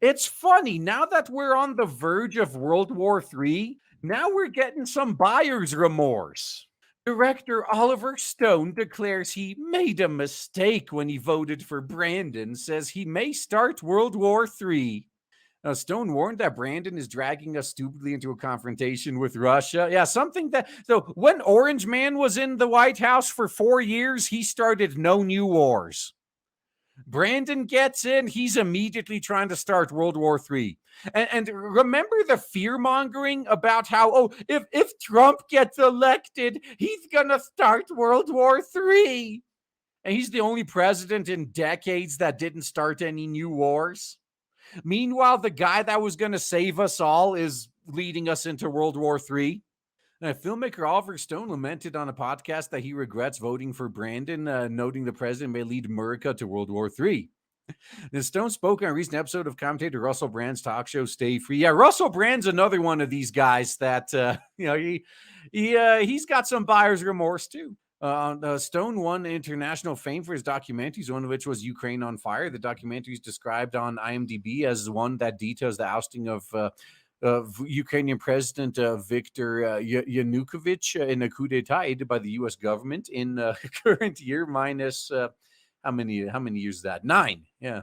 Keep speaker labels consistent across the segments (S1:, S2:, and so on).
S1: It's funny, now that we're on the verge of World War III, now we're getting some buyer's remorse. Director Oliver Stone declares he made a mistake when he voted for Brandon, says he may start World War III. Stone warned that Brandon is dragging us stupidly into a confrontation with Russia. Yeah, something that. So when Orange Man was in the White House for 4 years, he started no new wars. Brandon gets in, he's immediately trying to start World War III. And remember the fear mongering about how, if Trump gets elected, he's going to start World War III. And he's the only president in decades that didn't start any new wars. Meanwhile, the guy that was going to save us all is leading us into World War III. Filmmaker Oliver Stone lamented on a podcast that he regrets voting for Brandon, noting the president may lead America to World War III. Stone spoke on a recent episode of commentator Russell Brand's talk show Stay Free. Yeah, Russell Brand's another one of these guys that he's got some buyer's remorse too. Stone won international fame for his documentaries, one of which was Ukraine on Fire. The documentary is described on IMDb as one that details the ousting of Ukrainian President Viktor Yanukovych in a coup d'etat aided by the U.S. government in current year minus how many years is that? 9. Yeah.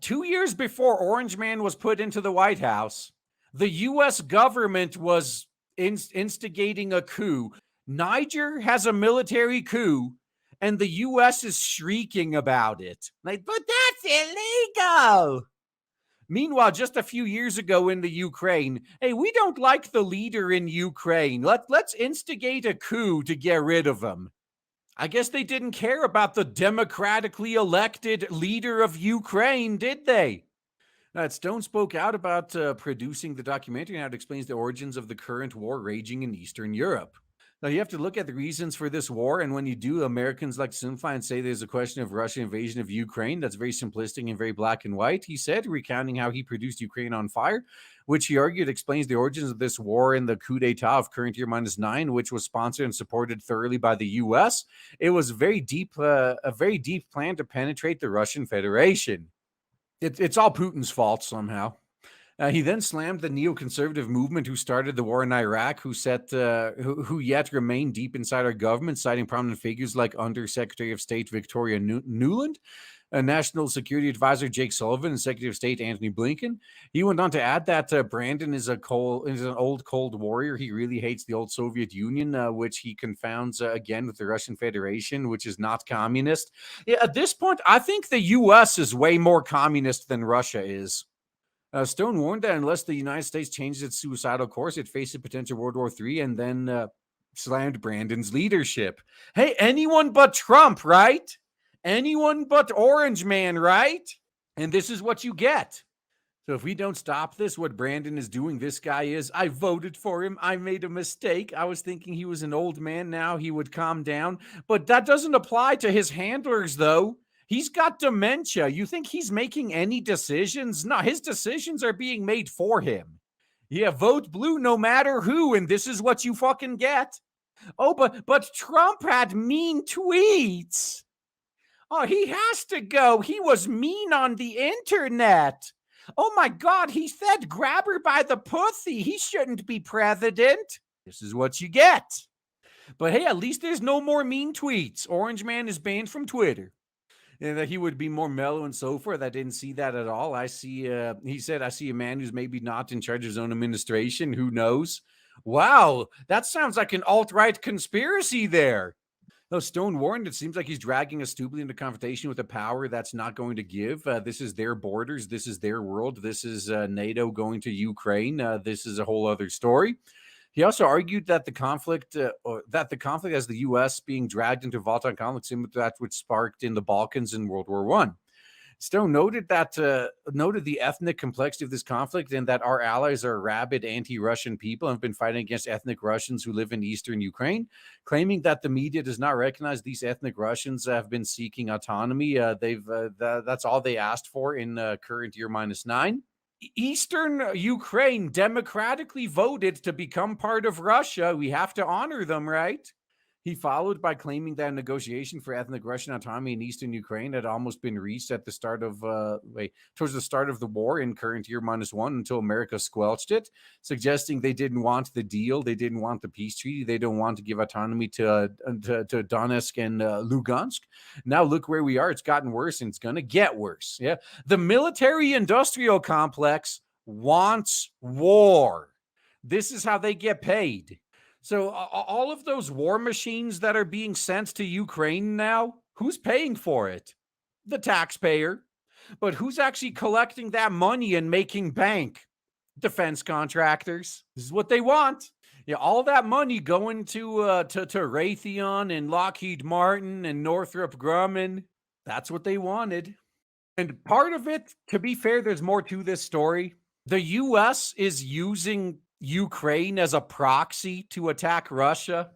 S1: 2 years before Orange Man was put into the White House, the U.S. government was instigating a coup. Niger has a military coup, and the U.S. is shrieking about it. Like, but that's illegal. Meanwhile, just a few years ago in the Ukraine, hey, we don't like the leader in Ukraine. Let's instigate a coup to get rid of him. I guess they didn't care about the democratically elected leader of Ukraine, did they? Stone spoke out about producing the documentary and how it explains the origins of the current war raging in Eastern Europe. Now, you have to look at the reasons for this war, and when you do, Americans like to simplify and say there's a question of Russian invasion of Ukraine. That's very simplistic and very black and white, he said, recounting how he produced Ukraine on Fire, which he argued explains the origins of this war and the coup d'etat of current year minus 9, which was sponsored and supported thoroughly by the U.S. It was a very deep plan to penetrate the Russian Federation. It's all Putin's fault somehow. He then slammed the neoconservative movement who started the war in Iraq, who yet remain deep inside our government, citing prominent figures like Undersecretary of State Victoria Nuland, National Security Advisor Jake Sullivan, and Secretary of State Antony Blinken. He went on to add that Brandon is an old Cold Warrior. He really hates the old Soviet Union, which he confounds again with the Russian Federation, which is not communist. Yeah, at this point, I think the U.S. is way more communist than Russia is. Stone warned that unless the United States changes its suicidal course, it faces potential World War III, and then slammed Brandon's leadership. Hey, anyone but Trump, right? Anyone but Orange Man, right? And this is what you get. So if we don't stop this, what Brandon is doing, this guy is, I voted for him. I made a mistake. I was thinking he was an old man. Now he would calm down. But that doesn't apply to his handlers, though. He's got dementia. You think he's making any decisions? No, his decisions are being made for him. Yeah, vote blue no matter who, and this is what you fucking get. Oh, but Trump had mean tweets. Oh, he has to go. He was mean on the internet. Oh my God, he said grab her by the pussy. He shouldn't be president. This is what you get. But hey, at least there's no more mean tweets. Orange Man is banned from Twitter. And that he would be more mellow and so forth. I didn't see that at all. He said, I see a man who's maybe not in charge of his own administration. Who knows? Wow, that sounds like an alt-right conspiracy there. Though Stone warned, it seems like he's dragging us stupidly into confrontation with a power that's not going to give. This is their borders. This is their world. This is NATO going to Ukraine. This is a whole other story. He also argued that the conflict as the U.S. being dragged into volatile conflict similar to that which sparked in the Balkans in World War I. Stone noted the ethnic complexity of this conflict and that our allies are rabid anti-Russian people and have been fighting against ethnic Russians who live in eastern Ukraine, claiming that the media does not recognize these ethnic Russians have been seeking autonomy. That's all they asked for in current year minus 9. Eastern Ukraine democratically voted to become part of Russia. We have to honor them, right? He followed by claiming that a negotiation for ethnic Russian autonomy in eastern Ukraine had almost been reached at the start of towards the start of the war in current year -1 until America squelched it, suggesting they didn't want the deal, they didn't want the peace treaty, they don't want to give autonomy to Donetsk and Lugansk. Now look where we are. It's gotten worse, and it's going to get worse. Yeah, the military-industrial complex wants war. This is how they get paid. So all of those war machines that are being sent to Ukraine now, who's paying for it? The taxpayer. But who's actually collecting that money and making bank? Defense contractors. This is what they want. Yeah, all that money going to Raytheon and Lockheed Martin and Northrop Grumman. That's what they wanted. And part of it, to be fair, there's more to this story. The US is using Ukraine as a proxy to attack Russia.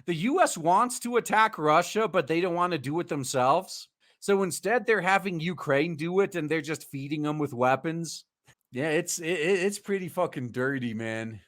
S1: The US wants to attack Russia, but they don't want to do it themselves. So instead, they're having Ukraine do it, and they're just feeding them with weapons. Yeah, it's pretty fucking dirty, man.